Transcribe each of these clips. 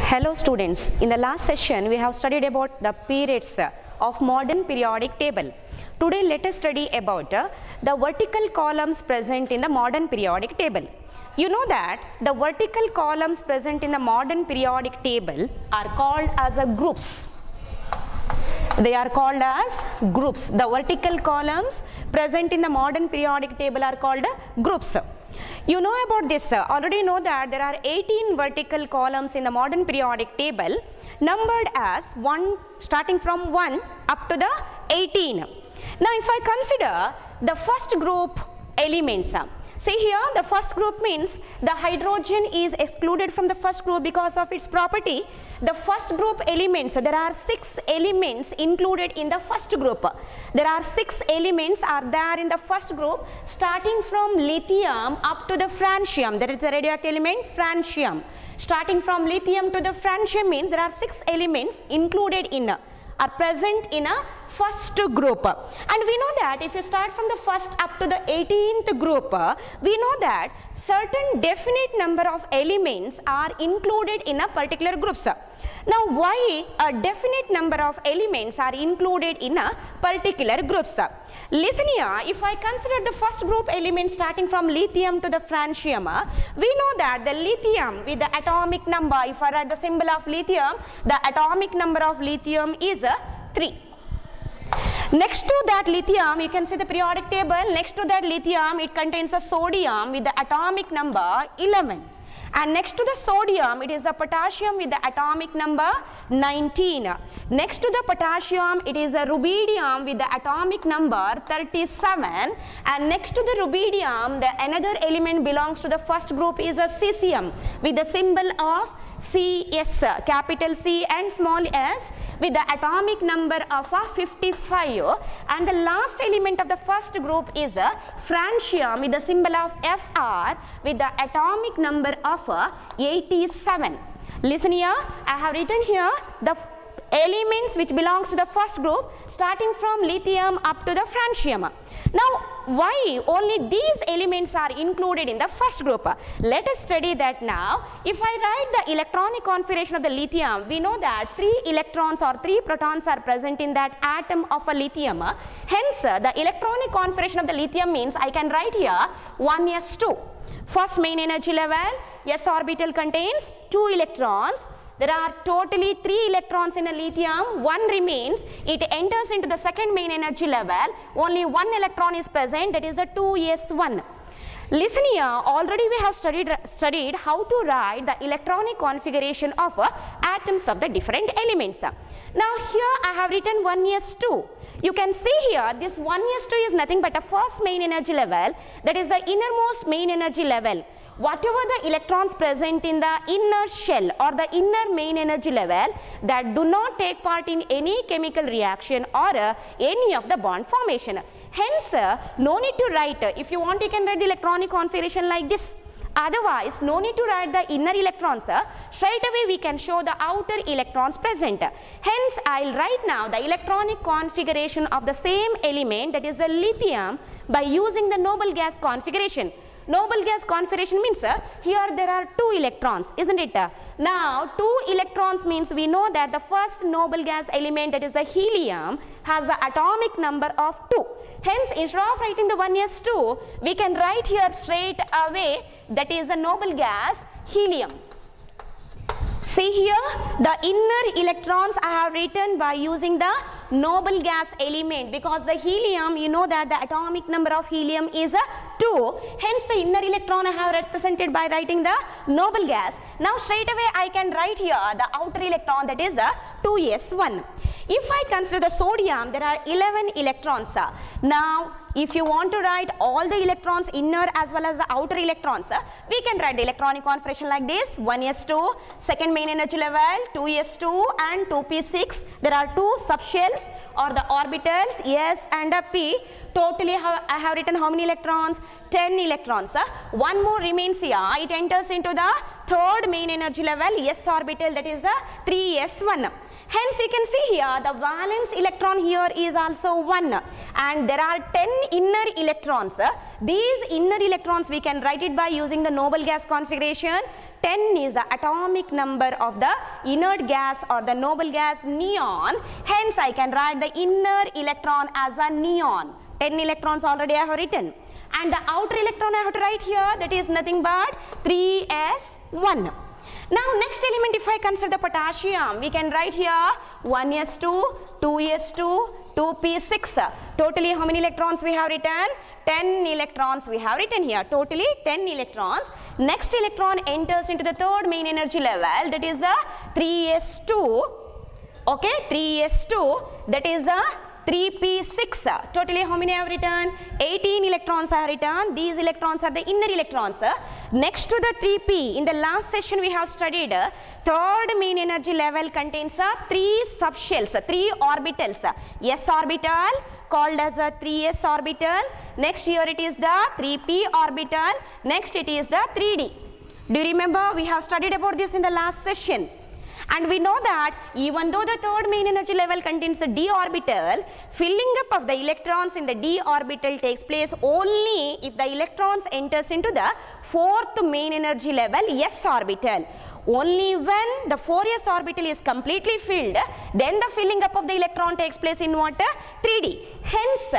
Hello students, in the last session we have studied about the periods of modern periodic table. Today let us study about the vertical columns present in the modern periodic table. You know that the vertical columns present in the modern periodic table are called as groups. They are called as groups. The vertical columns present in the modern periodic table are called groups. You know about this, already know that there are 18 vertical columns in the modern periodic table, numbered as starting from 1 up to the 18. Now if I consider the first group elements, see here the first group means the hydrogen is excluded from the first group because of its property. The first group elements, there are 6 elements included in the first group. There are 6 elements are there in the first group, starting from lithium up to the francium. There is a radioactive element francium. Starting from lithium to the francium means there are 6 elements included in are present in a first group. And we know that if you start from the first up to the 18th group, we know that certain definite number of elements are included in a particular groups. Now why a definite number of elements are included in a particular groups? Listen here, if I consider the first group element starting from lithium to the francium, we know that the lithium with the atomic number, if I write the symbol of lithium, the atomic number of lithium is 3. Next to that lithium, you can see the periodic table, next to that lithium it contains a sodium with the atomic number 11. And next to the sodium, it is the potassium with the atomic number 19. Next to the potassium, it is a rubidium with the atomic number 37. And next to the rubidium, the another element belongs to the first group is a cesium with the symbol of CS, capital C and small s, with the atomic number of 55. And the last element of the first group is francium with the symbol of Fr with the atomic number of 87. Listen here, I have written here the elements which belongs to the first group starting from lithium up to the francium. Now why only these elements are included in the first group? Let us study that now. If I write the electronic configuration of the lithium, we know that 3 electrons or 3 protons are present in that atom of a lithium. Hence the electronic configuration of the lithium means I can write here 1s2. First main energy level, s orbital contains 2 electrons. There are totally 3 electrons in a lithium, 1 remains, it enters into the second main energy level, only 1 electron is present, that is the 2s1. Listen here, already we have studied how to write the electronic configuration of atoms of the different elements. Now here I have written 1s2. You can see here this 1s2 is nothing but a first main energy level, that is the innermost main energy level. Whatever the electrons present in the inner shell or the inner main energy level that do not take part in any chemical reaction or any of the bond formation. Hence, no need to write, if you want you can write the electronic configuration like this. Otherwise, no need to write the inner electrons. Straight away we can show the outer electrons present. Hence, I will write now the electronic configuration of the same element, that is the lithium, by using the noble gas configuration. Noble gas configuration means here there are 2 electrons, isn't it? Now 2 electrons means we know that the first noble gas element, that is the helium, has the atomic number of 2. Hence instead of writing the 1s2, we can write here straight away, that is the noble gas helium. See here the inner electrons I have written by using the noble gas element, because the helium, you know that the atomic number of helium is 2. Hence the inner electron I have represented by writing the noble gas. Now straight away I can write here the outer electron, that is the 2s1. If I consider the sodium, there are 11 electrons. Now if you want to write all the electrons, inner as well as the outer electrons, we can write the electronic configuration like this: 1s2, second main energy level, 2s2 and 2p6. There are 2 subshells or the orbitals s and p. Totally I have written how many electrons? 10 electrons. 1 more remains here. It enters into the third main energy level, s orbital, that is the 3s1. Hence you can see here the valence electron here is also 1, and there are 10 inner electrons. These inner electrons we can write it by using the noble gas configuration. 10 is the atomic number of the inert gas or the noble gas neon. Hence, I can write the inner electron as a neon. 10 electrons already I have written. And the outer electron I have to write here, that is nothing but 3s1. Now next element, if I consider the potassium, we can write here 1s2, 2s2, 2p6. Totally how many electrons we have written? 10 electrons we have written here. Totally 10 electrons. Next electron enters into the third main energy level, that is the 3s2. Okay, 3s2, that is the 3p6. Totally how many I have written? 18 electrons I have written. These electrons are the inner electrons. Next to the 3p, in the last session we have studied, third main energy level contains 3 subshells, 3 orbitals. S orbital called as a 3s orbital. Next here it is the 3p orbital. Next it is the 3d. Do you remember? We have studied about this in the last session. And we know that even though the third main energy level contains a d orbital, filling up of the electrons in the d orbital takes place only if the electrons enters into the fourth main energy level, s orbital. Only when the 4s orbital is completely filled, then the filling up of the electron takes place in what? 3d. Hence,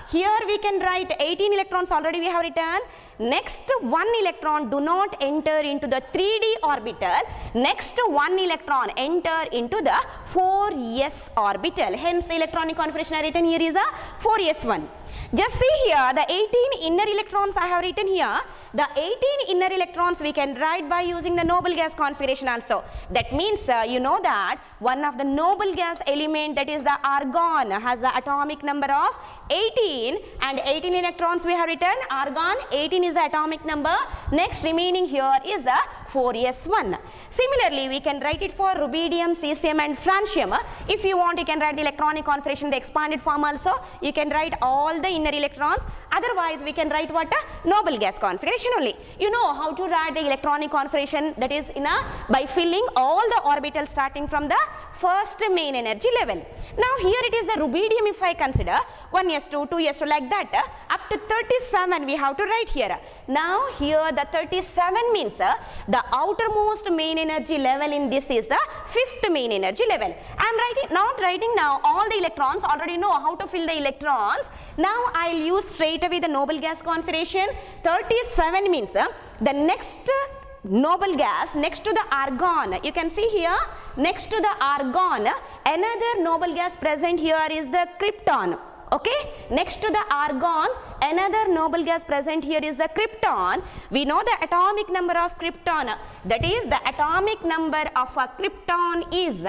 here we can write 18 electrons already we have written. Next one electron do not enter into the 3d orbital. Next one electron enter into the 4s orbital. Hence, the electronic configuration I written here is a 4s1. Just see here the 18 inner electrons I have written here. The 18 inner electrons we can write by using the noble gas configuration also. That means you know that one of the noble gas element, that is the argon, has the atomic number of 18, and 18 electrons we have written. Argon 18 is the atomic number. Next remaining here is the 4s1. Similarly, we can write it for rubidium, cesium and francium. If you want, you can write the electronic configuration, the expanded form also. You can write all the inner electrons. Otherwise, we can write what? A noble gas configuration only. You know how to write the electronic configuration, that is by filling all the orbitals starting from the first main energy level. Now here it is the rubidium. If I consider 1s2, 2s2 like that, up to 37 we have to write here. Now here the 37 means the outermost main energy level in this is the fifth main energy level. I am not writing now all the electrons, already know how to fill the electrons. Now I will use straight away the noble gas configuration. 37 means the next noble gas next to the argon. You can see here, next to the argon, another noble gas present here is the krypton. Okay, next to the argon, another noble gas present here is the krypton. We know the atomic number of krypton, that is the atomic number of a krypton is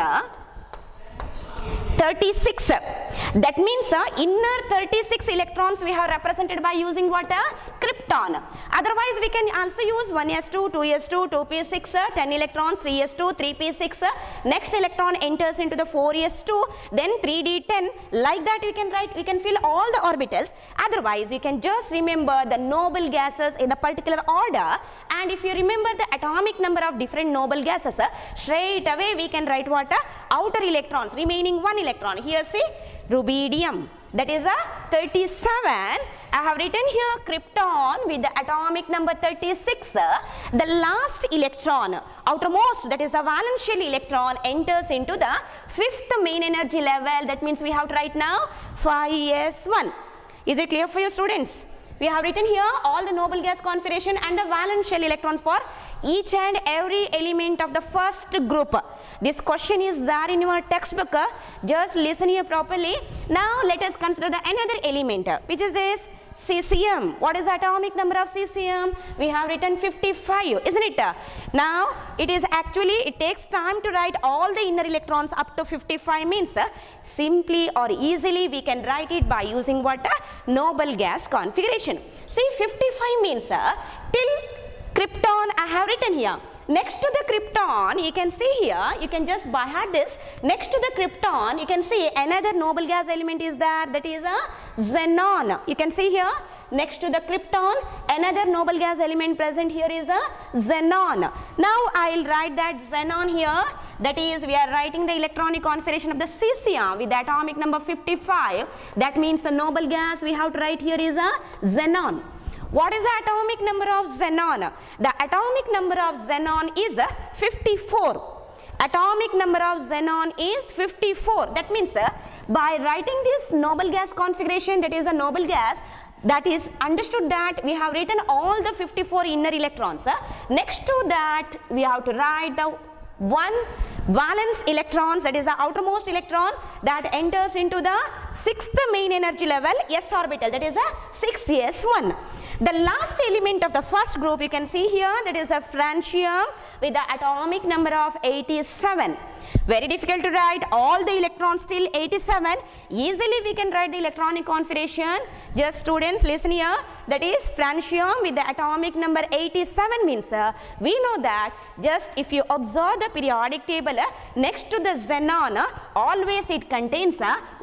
36. That means inner 36 electrons we have represented by using what? Krypton. Otherwise, we can also use 1s2, 2s2, 2p6, 10 electrons, 3s2, 3p6. Next electron enters into the 4s2, then 3d10. Like that we can write, we can fill all the orbitals. Otherwise, you can just remember the noble gases in a particular order. And if you remember the atomic number of different noble gases, straight away we can write what? Outer electrons, remaining one electron. Here see, rubidium, that is a 37. I have written here krypton with the atomic number 36. The last electron, outermost, that is the valence shell electron, enters into the fifth main energy level. That means we have to write now 5s1. Is it clear for you, students? We have written here all the noble gas configuration and the valence shell electrons for each and every element of the first group. This question is there in your textbook. Just listen here properly. Now let us consider the another element, which is this cesium. What is the atomic number of cesium? We have written 55, isn't it? Now it is actually, it takes time to write all the inner electrons up to 55 means simply or easily we can write it by using what? Noble gas configuration. See, 55 means till krypton I have written here. Next to the krypton, you can see here, you can just by heart this. Next to the krypton, you can see another noble gas element is there, that is a xenon. You can see here, next to the krypton, another noble gas element present here is a xenon. Now I will write that xenon here. That is, we are writing the electronic configuration of the cesium with the atomic number 55. That means the noble gas we have to write here is a xenon. What is the atomic number of xenon? The atomic number of xenon is 54. Atomic number of xenon is 54. That means by writing this noble gas configuration, that is a noble gas, that is understood that we have written all the 54 inner electrons. Next to that, we have to write the one valence electrons, that is the outermost electron that enters into the 6th main energy level s orbital, that is a 6s1. The last element of the first group you can see here, that is a francium with the atomic number of 87. Very difficult to write all the electrons till 87. Easily we can write the electronic configuration. Just students listen here, that is francium with the atomic number 87 means we know that just if you observe the periodic table next to the xenon always it contains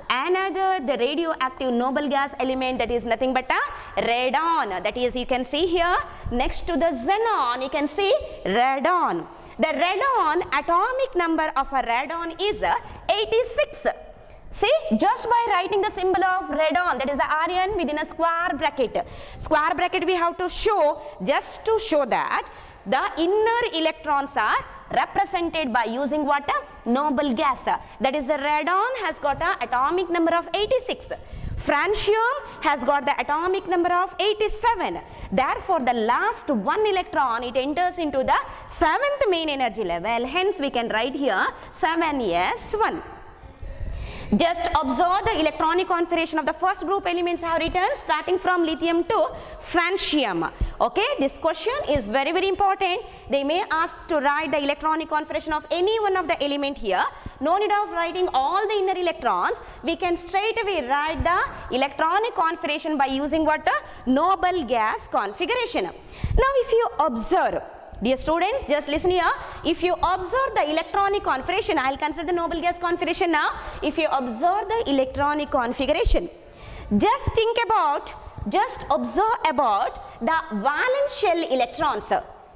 another the radioactive noble gas element, that is nothing but a radon. That is, you can see here next to the xenon you can see radon. The radon, atomic number of a radon is 86. See, just by writing the symbol of radon, that is the Rn within a square bracket. Square bracket we have to show just to show that the inner electrons are represented by using what? Noble gas. That is the radon has got an atomic number of 86. Francium has got the atomic number of 87. Therefore, the last one electron, it enters into the 7th main energy level. Hence, we can write here 7s1. Just observe the electronic configuration of the first group elements I have written starting from lithium to francium. Okay, this question is very, very important. They may ask to write the electronic configuration of any one of the element here. No need of writing all the inner electrons. We can straight away write the electronic configuration by using what? Noble gas configuration. Now, if you observe, dear students, just listen here. If you observe the electronic configuration, I will consider the noble gas configuration now. If you observe the electronic configuration, just think about, just observe about the valence shell electrons.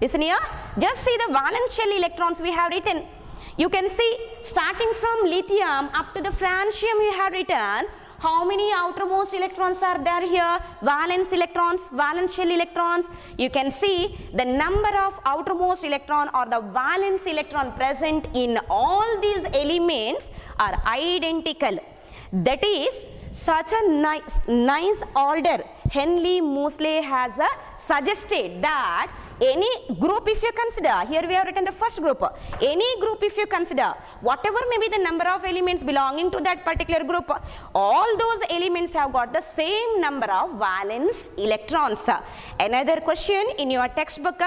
Listen here. Just see the valence shell electrons we have written. You can see starting from lithium up to the francium we have written. How many outermost electrons are there here? Valence electrons, valence shell electrons. You can see the number of outermost electron or the valence electron present in all these elements are identical. That is such a nice order. Henle Moseley has suggested that any group if you consider, here we have written the first group, any group if you consider, whatever may be the number of elements belonging to that particular group, all those elements have got the same number of valence electrons. Another question in your textbook,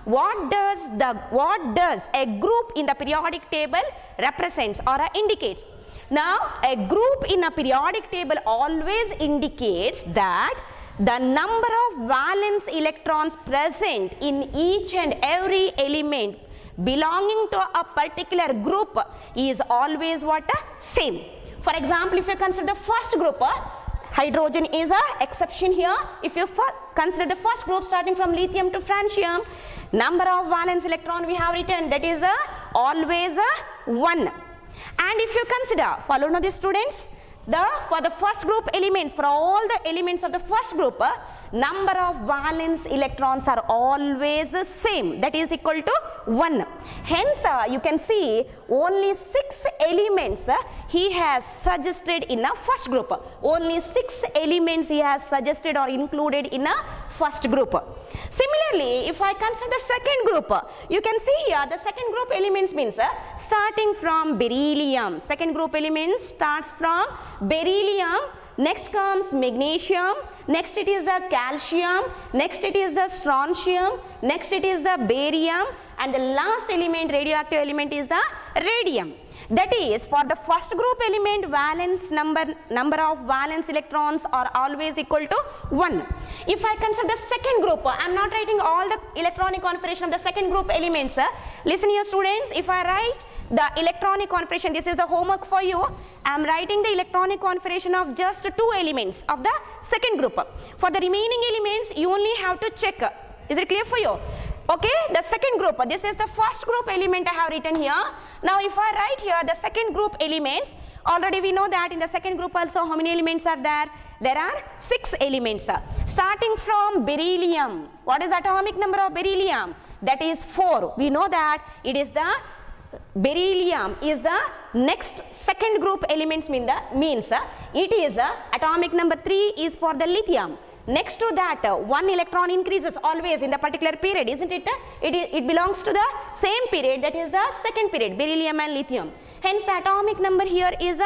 what does a group in the periodic table represents or indicates? Now, a group in a periodic table always indicates that the number of valence electrons present in each and every element belonging to a particular group is always what? Same. For example, if you consider the first group, hydrogen is an exception here. If you consider the first group starting from lithium to francium, number of valence electron we have written, that is always 1. And if you consider, follow now these students, for the first group elements, for all the elements of the first group, number of valence electrons are always the same, that is equal to 1. Hence, you can see only 6 elements he has suggested in a first group. Only 6 elements he has suggested or included in a first group. Similarly, if I consider the second group, you can see here the second group elements means starting from beryllium. Second group elements starts from beryllium. Next comes magnesium, next it is the calcium, next it is the strontium, next it is the barium, and the last element, radioactive element, is the radium. That is, for the first group element, valence number of valence electrons are always equal to 1. If I consider the second group, I am not writing all the electronic configuration of the second group elements. Listen here students, if I write the electronic configuration, this is the homework for you. I am writing the electronic configuration of just 2 elements of the second group. For the remaining elements, you only have to check. Is it clear for you? Okay, the second group, this is the first group element I have written here. Now, if I write here the second group elements, Already we know that in the second group also how many elements are there? There are 6 elements. Starting from beryllium. What is atomic number of beryllium? That is 4. We know that it is the beryllium is the next second group elements means it is atomic number 3 is for the lithium. Next to that, 1 electron increases always in the particular period, isn't it? It belongs to the same period, that is the second period, beryllium and lithium. Hence the atomic number here is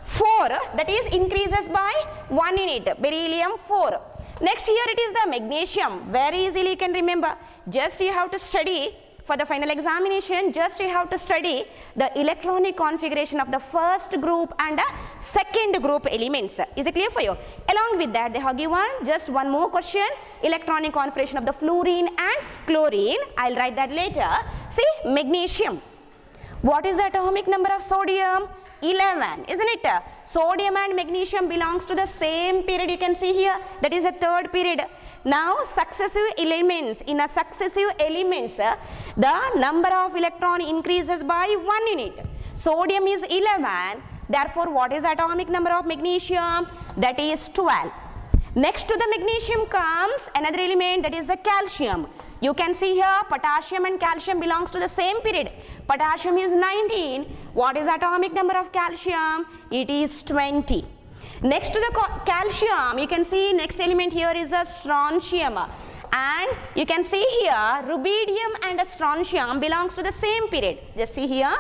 4, that is increases by 1 in it, beryllium 4. Next here it is the magnesium. Very easily you can remember. Just you have to study for the final examination, just you have to study the electronic configuration of the first group and the second group elements. Is it clear for you? Along with that, they have given just one more question, electronic configuration of the fluorine and chlorine. I'll write that later. See, magnesium. What is the atomic number of sodium? 11, isn't it? Sodium and magnesium belongs to the same period, you can see here, that is the third period. Now successive elements, in a successive elements, the number of electron increases by 1 in it. Sodium is 11, therefore what is the atomic number of magnesium? That is 12. Next to the magnesium comes another element, that is the calcium. You can see here potassium and calcium belongs to the same period. Potassium is 19. What is the atomic number of calcium? It is 20. Next to the calcium, you can see next element here is a strontium. And you can see here rubidium and strontium belongs to the same period. Just see here,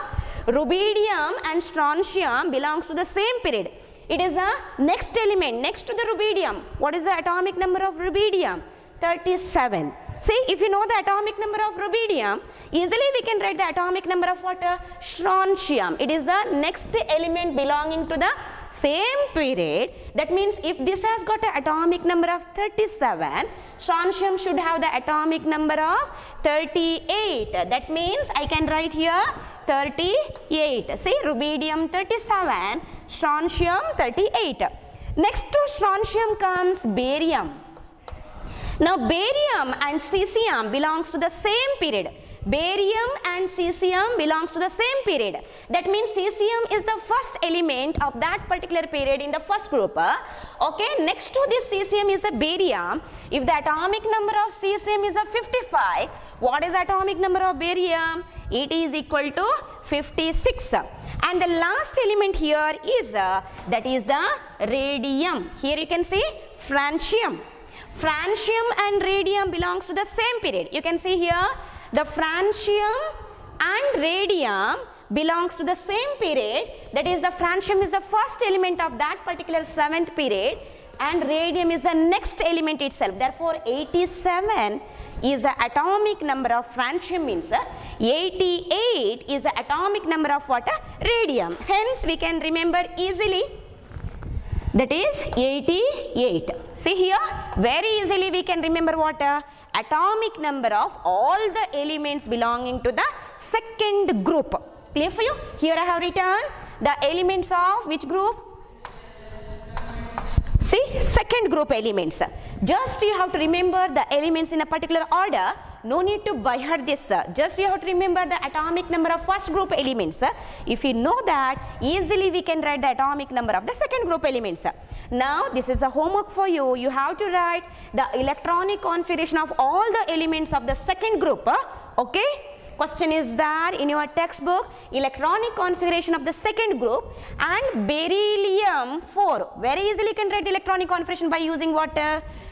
rubidium and strontium belongs to the same period. It is the next element next to the rubidium. What is the atomic number of rubidium? 37. See, if you know the atomic number of rubidium, easily we can write the atomic number of what? Strontium. It is the next element belonging to the same period. That means if this has got an atomic number of 37, strontium should have the atomic number of 38. That means I can write here 38. See, rubidium 37, strontium 38. Next to strontium comes barium. Now barium and cesium belongs to the same period. Barium and cesium belongs to the same period. That means cesium is the first element of that particular period in the first group. Okay, next to this cesium is the barium. If the atomic number of cesium is a 55, what is the atomic number of barium? It is equal to 56. And the last element here is that is the radium. Here you can see francium. Francium and radium belongs to the same period. You can see here the francium and radium belongs to the same period. That is, the francium is the first element of that particular 7th period and radium is the next element itself. Therefore 87 is the atomic number of francium, means 88 is the atomic number of what? Radium. Hence we can remember easily, that is 88. See here, very easily we can remember what? Atomic number of all the elements belonging to the second group. Clear for you? Here I have written the elements of which group? See, second group elements. Just you have to remember the elements in a particular order. No need to by heart this. Just you have to remember the atomic number of first group elements. If you know that, easily we can write the atomic number of the second group elements. Now this is a homework for you. You have to write the electronic configuration of all the elements of the second group. Okay? Question is there in your textbook, electronic configuration of the second group and beryllium 4. Very easily you can write the electronic configuration by using what?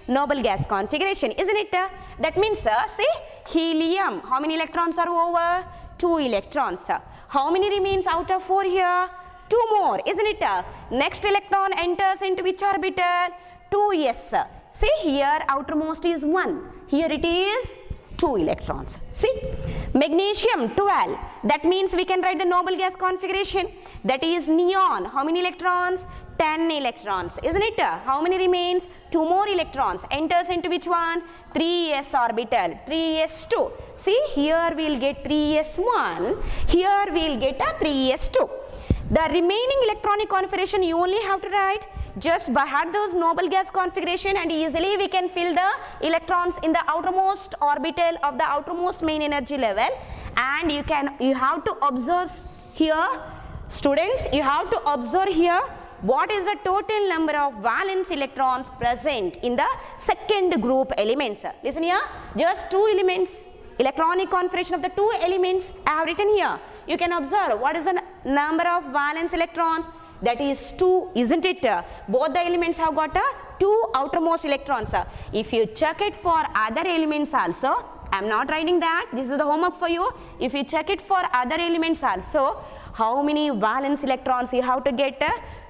Noble gas configuration, isn't it? That means, see, helium, how many electrons are over? 2 electrons. How many remains out of 4 here? 2 more, isn't it? Next electron enters into which orbital? 2s. See, here outermost is 1. Here it is 2 electrons. See, magnesium 12. That means we can write the noble gas configuration. That is neon. How many electrons? 10 electrons, isn't it? How many remains? 2 more electrons. Enters into which one? 3s orbital, 3s2. See, here we will get 3s1. Here we will get a 3s2. The remaining electronic configuration you only have to write just by heart those noble gas configuration, and easily we can fill the electrons in the outermost orbital of the outermost main energy level. And you have to observe here students, you have to observe here what is the total number of valence electrons present in the second group elements. Listen here, just 2 elements, electronic configuration of the 2 elements I have written here. You can observe what is the number of valence electrons, that is 2, isn't it? Both the elements have got 2 outermost electrons. If you check it for other elements also, I am not writing that, this is the homework for you. If you check it for other elements also, how many valence electrons you have to get?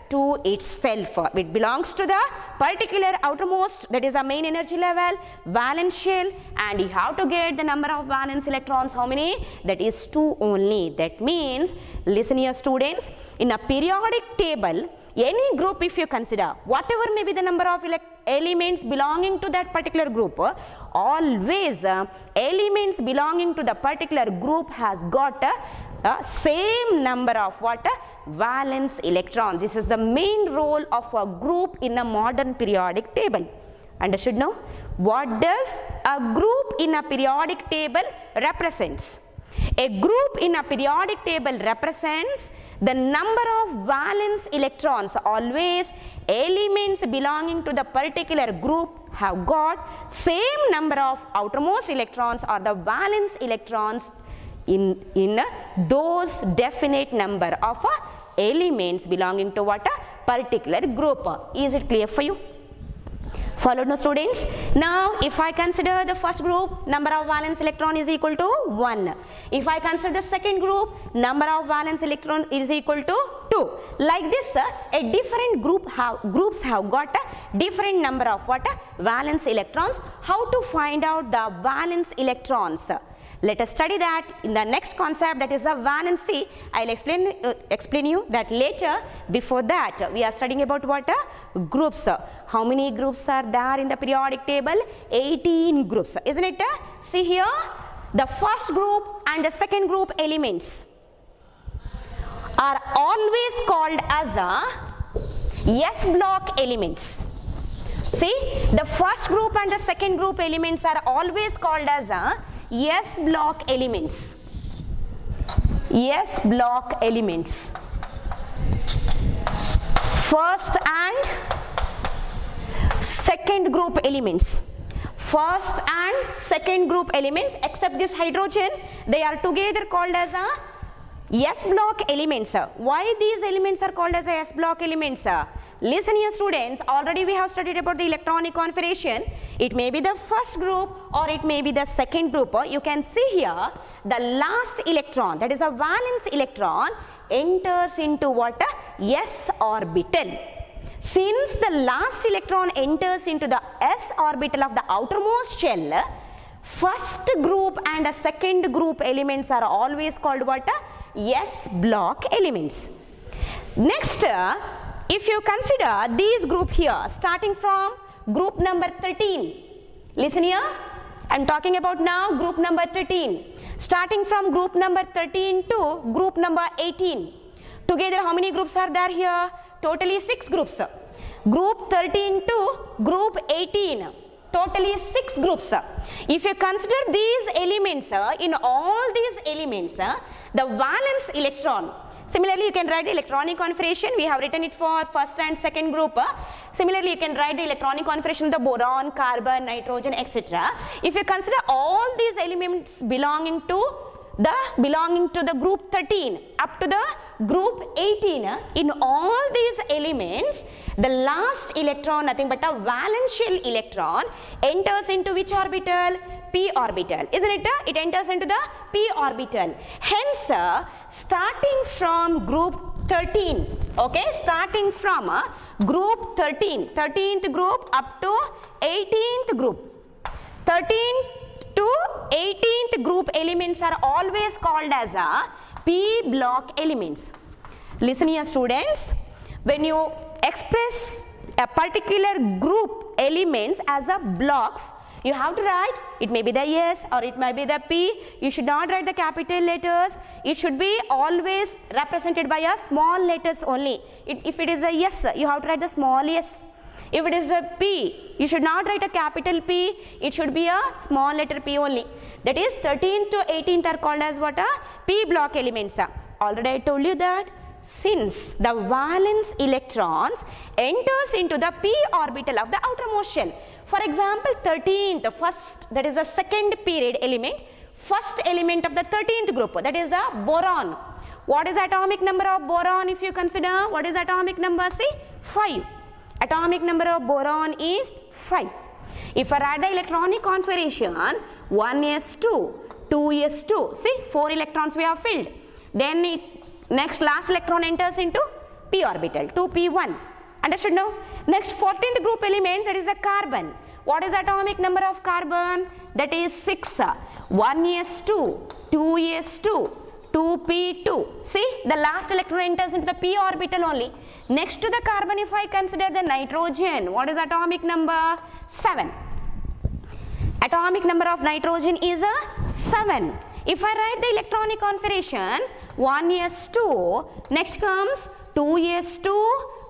2 itself. It belongs to the particular outermost, that is the main energy level, valence shell, and you have to get the number of valence electrons. How many? That is 2 only. That means, listen here students, in a periodic table, any group if you consider, whatever may be the number of elements belonging to that particular group, always elements belonging to the particular group has got same number of what? Valence electrons. This is the main role of a group in a modern periodic table. Understood now? What does a group in a periodic table represents? A group in a periodic table represents the number of valence electrons. Always elements belonging to the particular group have got same number of outermost electrons or the valence electrons in those definite number of elements belonging to what? A particular group. Is it clear for you? Followed now students? Now if I consider the first group, number of valence electron is equal to 1. If I consider the second group, number of valence electron is equal to 2. Like this, a different groups have got a different number of what? Valence electrons. How to find out the valence electrons? Let us study that in the next concept, that is the valency. I will explain you that later. Before that, we are studying about what? Groups. How many groups are there in the periodic table? 18 groups, isn't it? See here, the first group and the second group elements are always called as S block elements. See, the first group and the second group elements are always called as S block elements. S block elements. First and second group elements. First and second group elements, except this hydrogen, they are together called as S block elements. Why these elements are called as S block elements? Listen here students, already we have studied about the electronic configuration. It may be the first group or it may be the second group. You can see here the last electron, that is a valence electron, enters into what? S orbital. Since the last electron enters into the S orbital of the outermost shell, first group and a second group elements are always called what? S block elements. Next, if you consider these group here, starting from group number 13, listen here, I am talking about now group number 13, starting from group number 13 to group number 18. Together how many groups are there here? Totally 6 groups. Group 13 to group 18, totally 6 groups. If you consider these elements, in all these elements, the valence electron, similarly you can write the electronic configuration, we have written it for first and second group. Similarly you can write the electronic configuration of the boron, carbon, nitrogen, etc. If you consider all these elements belonging to the group 13 up to the group 18, in all these elements, the last electron, nothing but a valence shell electron, enters into which orbital? P orbital, isn't it? It enters into the P orbital. Hence, starting from group 13, okay, starting from group 13, 13th group up to 18th group, 13th to 18th group elements are always called as P block elements. Listen here students, when you express a particular group elements as a blocks, you have to write, it may be the S or it may be the P. You should not write the capital letters. It should be always represented by a small letters only. If it is a S, you have to write the small S. If it is a P, you should not write a capital P. It should be a small letter P only. That is 13th to 18th are called as what? P block elements. Already I told you that Since the valence electrons enters into the p orbital of the outermost shell. For example, 13th, first, that is the second period element, first element of the 13th group, that is the boron. What is the atomic number of boron if you consider? What is the atomic number? See, 5. Atomic number of boron is 5. If I write the electronic configuration, 1s2, 2s2, see 4 electrons we have filled. Then next last electron enters into p orbital, 2p1. Understood now? Next 14th group elements, that is the carbon. What is the atomic number of carbon? That is 6. 1s2, 2s2, 2p2. See, the last electron enters into the p orbital only. Next to the carbon, if I consider the nitrogen, what is the atomic number? 7. Atomic number of nitrogen is a 7. If I write the electronic configuration, 1s2, next comes 2s2,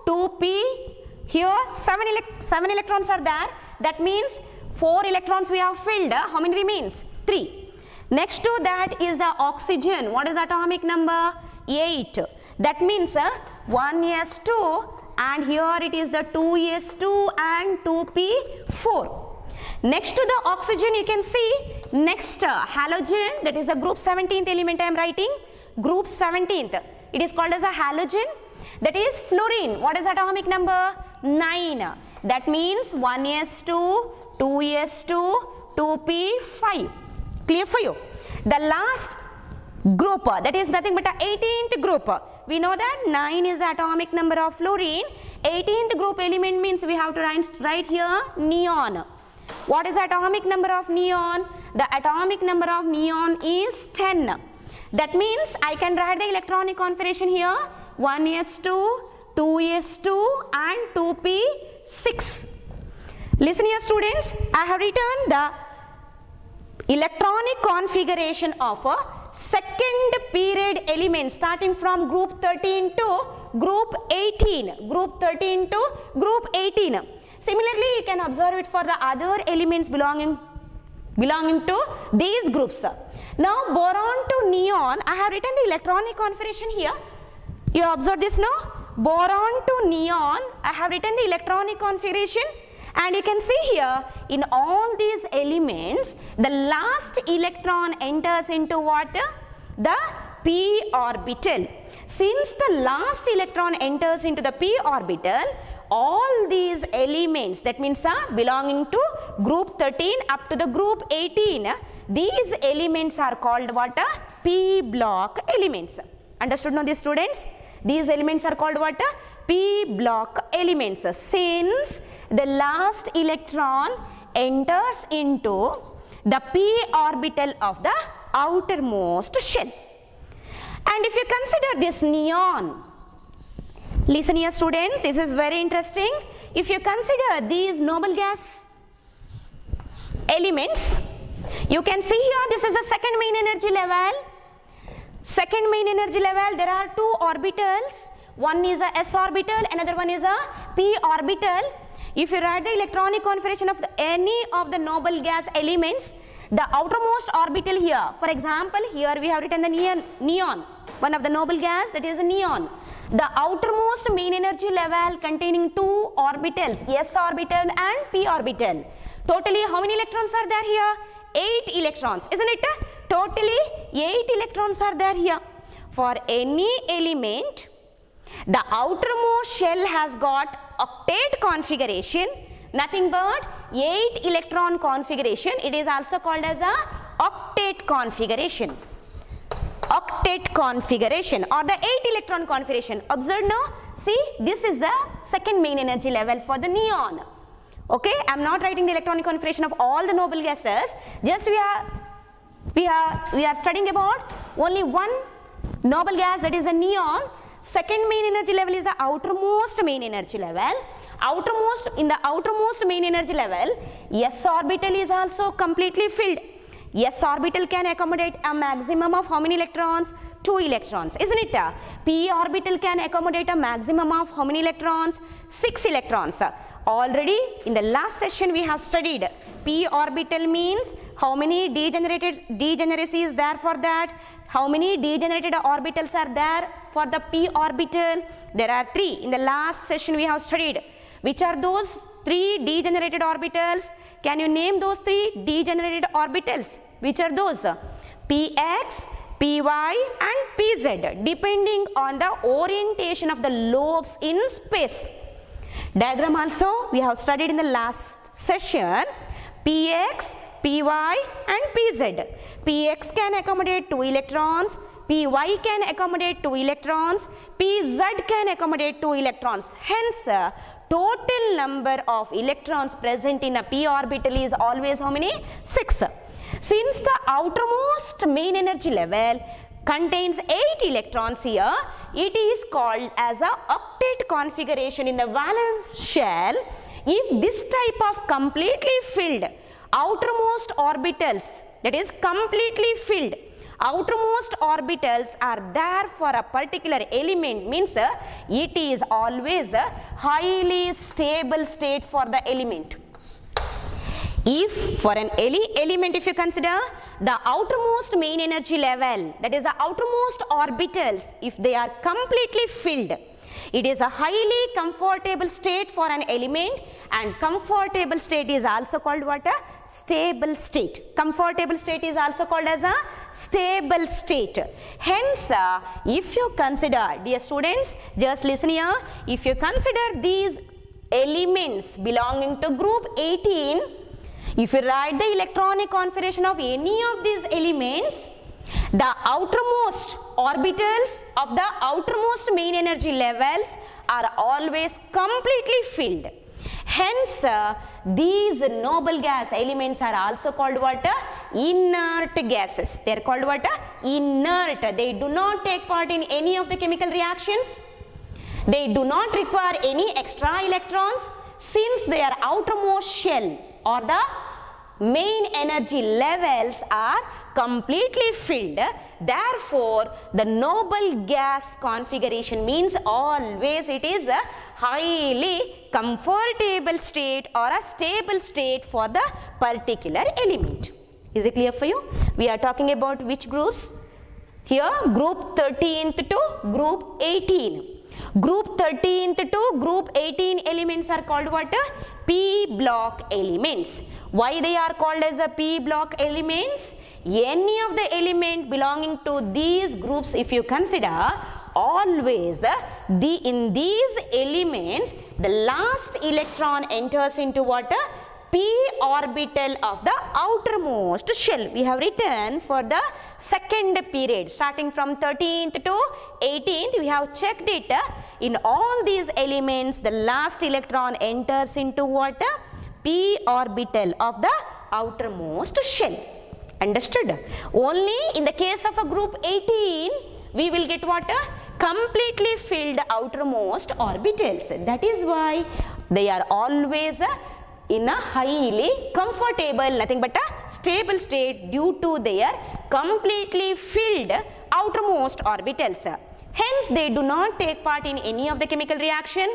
2p, here 7 electrons are there. That means 4 electrons we have filled. How many remains? 3. Next to that is the oxygen. What is the atomic number? 8. That means 1s2, and here it is the 2s2 and 2p4. Next to the oxygen, you can see next halogen, that is the group 17th element I am writing. Group 17th. It is called as a halogen. That is fluorine. What is the atomic number? 9. That means 1s2, 2s2, 2p5. Clear for you? The last group, that is nothing but the 18th group. We know that 9 is the atomic number of fluorine. 18th group element means we have to write here neon. What is the atomic number of neon? The atomic number of neon is 10. That means I can write the electronic configuration here, 1s2, 2s2 and 2p6. Listen here students, I have written the electronic configuration of a second period element starting from group 13 to group 18. Group 13 to group 18. Similarly, you can observe it for the other elements belonging to these groups. Now, boron to neon, I have written the electronic configuration here. You observe this now? Boron to neon, I have written the electronic configuration, and you can see here in all these elements, the last electron enters into what? The p orbital. Since the last electron enters into the p orbital, all these elements, that means belonging to group 13 up to the group 18, these elements are called what? P block elements. Understood now, these students? These elements are called what? P block elements. Since the last electron enters into the p orbital of the outermost shell. And if you consider this neon, listen here students, this is very interesting. If you consider these noble gas elements, you can see here this is the second main energy level. Second main energy level, there are two orbitals. One is a s orbital, another one is a p orbital. If you write the electronic configuration of any of the noble gas elements, the outermost orbital here, for example, here we have written the neon, one of the noble gas, that is a neon. The outermost main energy level containing two orbitals, s orbital and p orbital. Totally how many electrons are there here? 8 electrons, isn't it? Totally 8 electrons are there here. For any element, the outermost shell has got octet configuration, nothing but 8 electron configuration. It is also called as a octet configuration. Octet configuration or the 8 electron configuration. Observe now, see, this is the second main energy level for the neon. Okay, I am not writing the electronic configuration of all the noble gases, just we are studying about only one noble gas, that is the neon. Second main energy level is the outermost main energy level. In the outermost main energy level, s orbital is also completely filled. S orbital can accommodate a maximum of how many electrons? 2 electrons, isn't it? P orbital can accommodate a maximum of how many electrons? 6 electrons. Already in the last session we have studied p orbital means how many degeneracy is there for that, How many degenerated orbitals are there for the p orbital? There are 3. In the last session we have studied. Which are those 3 degenerated orbitals? Can you name those 3 degenerated orbitals? Which are those? Px, Py and Pz, depending on the orientation of the lobes in space. Diagram also we have studied in the last session. Px, Py and Pz. Px can accommodate 2 electrons, Py can accommodate 2 electrons, Pz can accommodate 2 electrons. Hence, total number of electrons present in a p orbital is always how many? 6. Since the outermost main energy level contains 8 electrons here, it is called as a octet configuration in the valence shell. If this type of completely filled outermost orbitals, that is completely filled outermost orbitals are there for a particular element, means it is always a highly stable state for the element. If for an element, if you consider the outermost main energy level, that is the outermost orbitals, if they are completely filled, it is a highly comfortable state for an element, and comfortable state is also called what? A stable state. Comfortable state is also called as a stable state. Hence, if you consider, dear students, just listen here, if you consider these elements belonging to group 18, if you write the electronic configuration of any of these elements, the outermost orbitals of the outermost main energy levels are always completely filled. Hence, these noble gas elements are also called what? Inert gases. They are called what? Inert. They do not take part in any of the chemical reactions. They do not require any extra electrons, since their outermost shell or the main energy levels are completely filled. Therefore, the noble gas configuration means always it is a highly comfortable state or a stable state for the particular element. Is it clear for you? We are talking about which groups? Here, group 13th to group 18. Group 13th to group 18 elements are called what? P block elements. Why they are called as a P block elements? Any of the element belonging to these groups, if you consider, always in these elements the last electron enters into what? P orbital of the outermost shell. We have written for the second period, starting from 13th to 18th, we have checked it. In all these elements, the last electron enters into what? P orbital of the outermost shell. Understood? Only in the case of a group 18, we will get what? Completely filled outermost orbitals. That is why they are always in a highly comfortable, nothing but a stable state due to their completely filled outermost orbitals. Hence, they do not take part in any of the chemical reaction.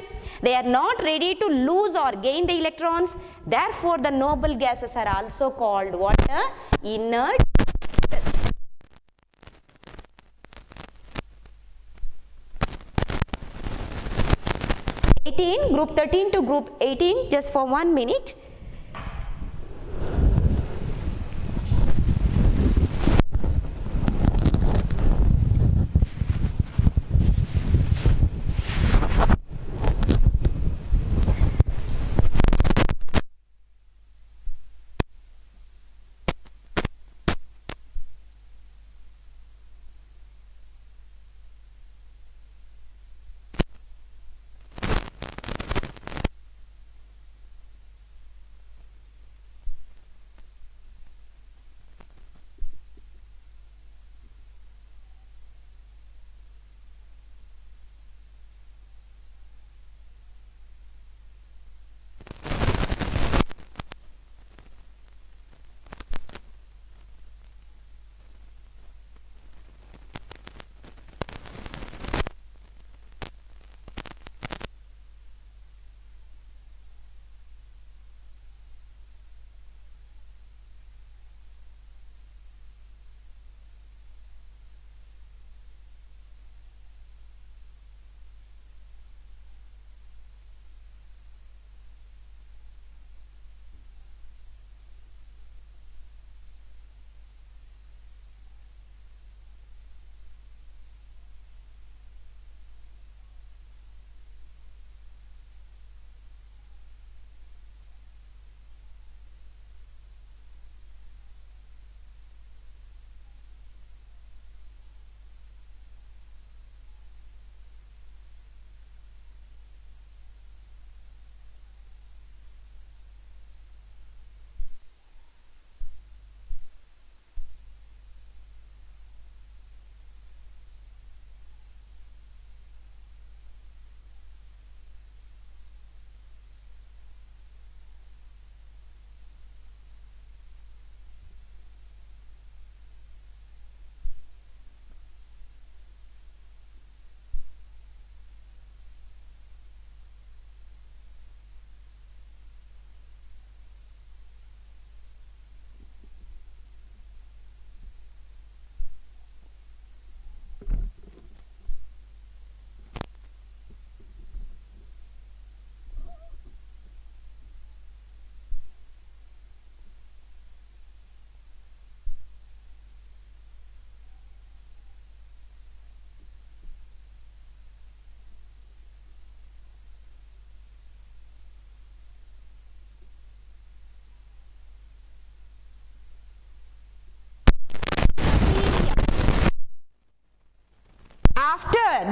They are not ready to lose or gain the electrons. Therefore, the noble gases are also called what? Inert. Group 13 to group 18, just for 1 minute.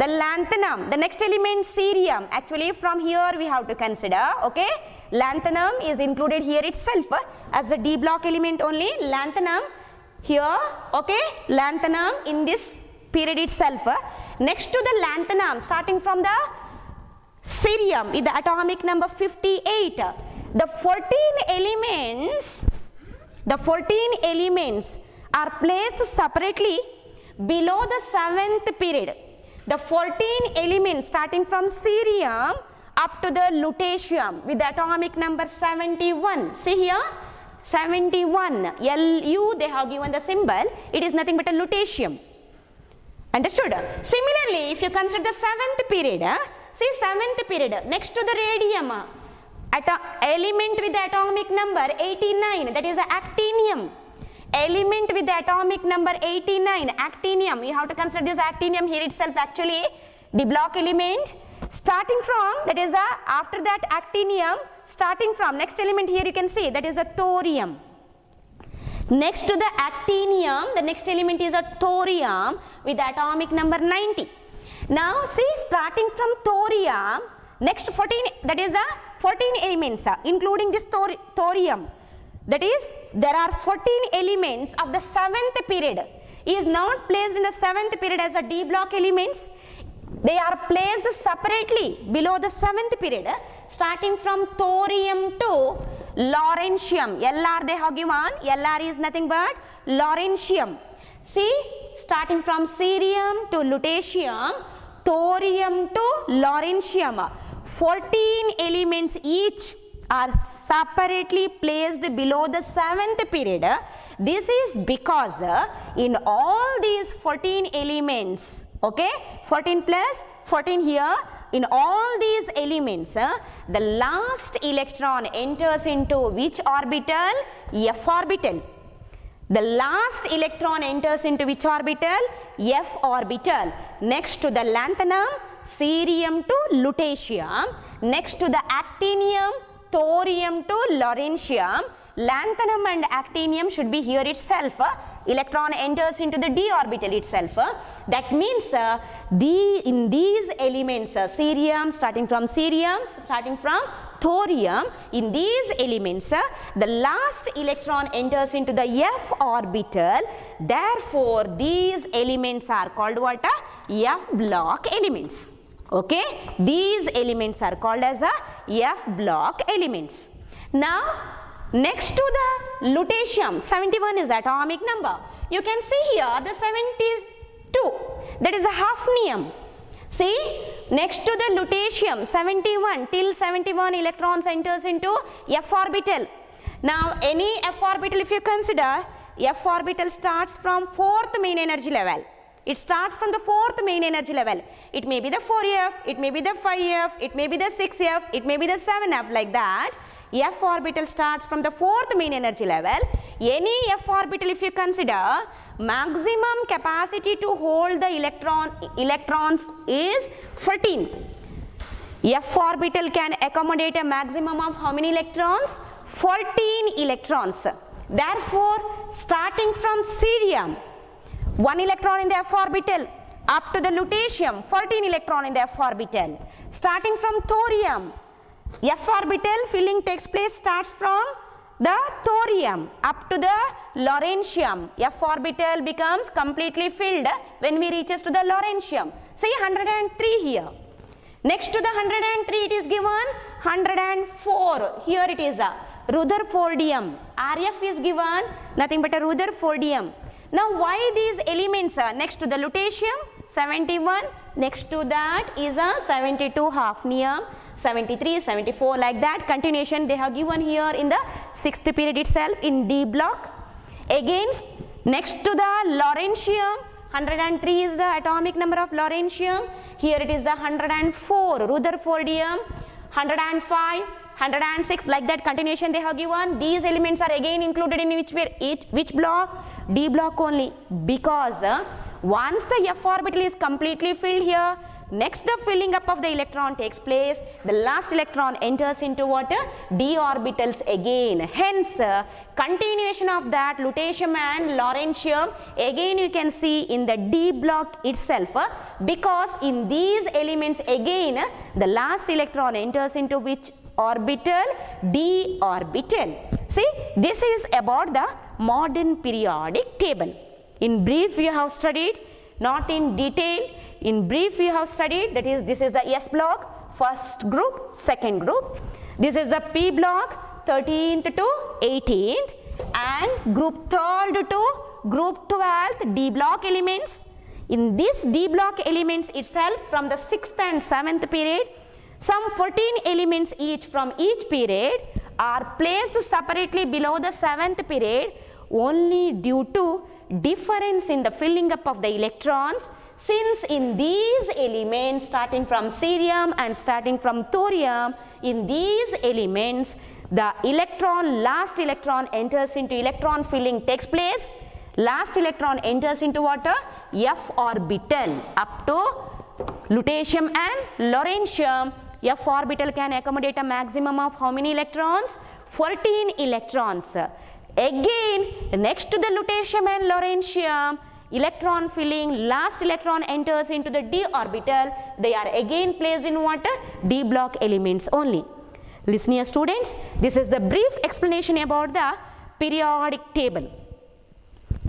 the lanthanum, the next element cerium. Actually from here we have to consider, okay, lanthanum is included here itself as a D block element only, lanthanum here, okay, lanthanum in this period itself. Next to the lanthanum, starting from the cerium with the atomic number 58, the 14 elements are placed separately below the 7th period. The 14 elements starting from cerium up to the lutetium with the atomic number 71. See here, 71, Lu, they have given the symbol, it is nothing but a lutetium. Understood? Similarly, if you consider the 7th period, see 7th period, next to the radium, element with the atomic number 89, that is the actinium. Element with the atomic number 89, actinium. You have to consider this actinium here itself actually, D block element. Starting from, that is the, after that actinium, starting from, next element here you can see, that is a thorium. Next to the actinium, the next element is a thorium with the atomic number 90. Now see, starting from thorium, next 14, that is the 14 elements, including this thorium. That is, there are 14 elements of the 7th period. Is not placed in the 7th period as a D block elements. They are placed separately below the 7th period, starting from thorium to lawrencium. Lr they have given, Lr is nothing but lawrencium. See, starting from cerium to lutetium, thorium to lawrencium, 14 elements each are separately placed below the 7th period. This is because in all these 14 elements, okay, 14 plus 14 here, in all these elements, the last electron enters into which orbital? F orbital. The last electron enters into which orbital? F orbital. Next to the lanthanum, cerium to lutetium. Next to the actinium, thorium to lawrencium. Lanthanum and actinium should be here itself. Electron enters into the d orbital itself. That means in these elements, cerium, starting from thorium, in these elements, the last electron enters into the f orbital. Therefore, these elements are called what? F block elements. Okay, these elements are called as F block elements. Now, next to the lutetium, 71 is the atomic number. You can see here the 72, that is a hafnium. See, next to the lutetium, 71, till 71 electrons enters into f orbital. Now, any f orbital, if you consider, f orbital starts from 4th main energy level. It starts from the 4th main energy level. It may be the 4f, it may be the 5f, it may be the 6f, it may be the 7f, like that. F orbital starts from the 4th main energy level. Any f orbital, if you consider, maximum capacity to hold the electrons is 14. F orbital can accommodate a maximum of how many electrons? 14 electrons. Therefore, starting from cerium, 1 electron in the f orbital, up to the lutetium, 14 electron in the f orbital. Starting from thorium, f orbital filling takes place, starts from the thorium up to the lawrencium. F orbital becomes completely filled when we reaches to the lawrencium. See 103 here. Next to the 103 it is given 104. Here it is a Rutherfordium. RF is given nothing but a Rutherfordium. Now why these elements are next to the lutetium? 71, next to that is a 72 hafnium, 73, 74, like that. Continuation they have given here in the 6th period itself in D block. Again, next to the lawrencium, 103 is the atomic number of lawrencium. Here it is the 104 Rutherfordium, 105, 106, like that. Continuation they have given. These elements are again included in which block? D block only, because once the f orbital is completely filled here, Next, the filling up of the electron takes place. The last electron enters into what? D orbitals again. Hence, continuation of that lutetium and lawrencium again you can see in the D block itself, because in these elements again the last electron enters into which orbital? D orbital. See, this is about the modern periodic table. In brief we have studied, not in detail. In brief we have studied, that is, this is the S block, first group, second group. This is the P block, 13th to 18th, and group 3rd to group 12th D block elements. In this D block elements itself, from the 6th and 7th period, some 14 elements each from each period are placed separately below the 7th period only due to difference in the filling up of the electrons, since in these elements starting from cerium and starting from thorium, in these elements the last electron enters into electron filling takes place. Last electron enters into what? F orbital. Up to lutetium and lawrencium, F orbital can accommodate a maximum of how many electrons? 14 electrons. Again, next to the lutetium and lawrencium, electron filling, last electron enters into the D orbital. They are again placed in what? D block elements only. Listen here students, this is the brief explanation about the periodic table.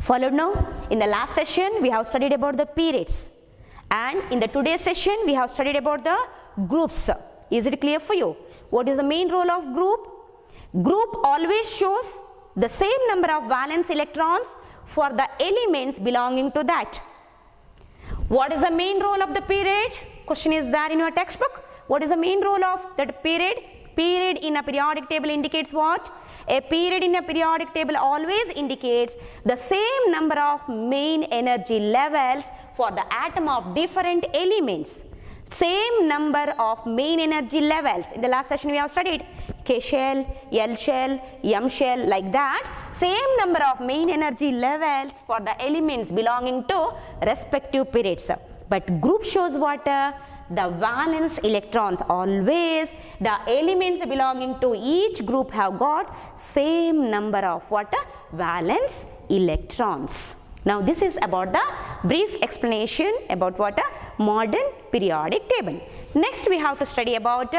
Followed now, in the last session we have studied about the periods, and in the today's session we have studied about the groups. Is it clear for you? What is the main role of group? Group always shows the same number of valence electrons for the elements belonging to that. What is the main role of the period? Question is there in your textbook. What is the main role of that period? Period in a periodic table indicates what? A period in a periodic table always indicates the same number of main energy levels for the atom of different elements. Same number of main energy levels. In the last session we have studied K shell, L shell, M shell, like that. Same number of main energy levels for the elements belonging to respective periods. But group shows what? The valence electrons. Always the elements belonging to each group have got same number of what? Valence electrons. Now this is about the brief explanation about what? Modern periodic table. Next we have to study about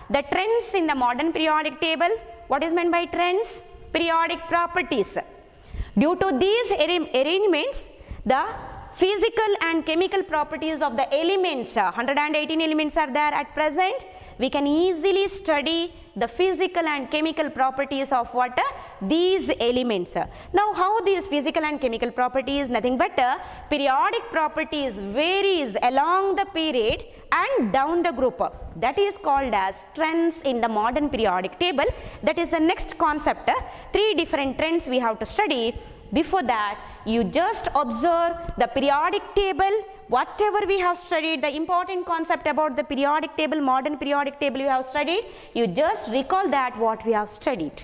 the trends in the modern periodic table. What is meant by trends? Periodic properties. Due to these arrangements, the physical and chemical properties of the elements, 118 elements are there at present. We can easily study the physical and chemical properties of what? These elements. Now how these physical and chemical properties? Nothing but periodic properties varies along the period and down the group. That is called as trends in the modern periodic table. That is the next concept. 3 different trends we have to study. Before that, you just observe the periodic table. Whatever we have studied, the important concept about the periodic table, modern periodic table you have studied, you just recall that what we have studied.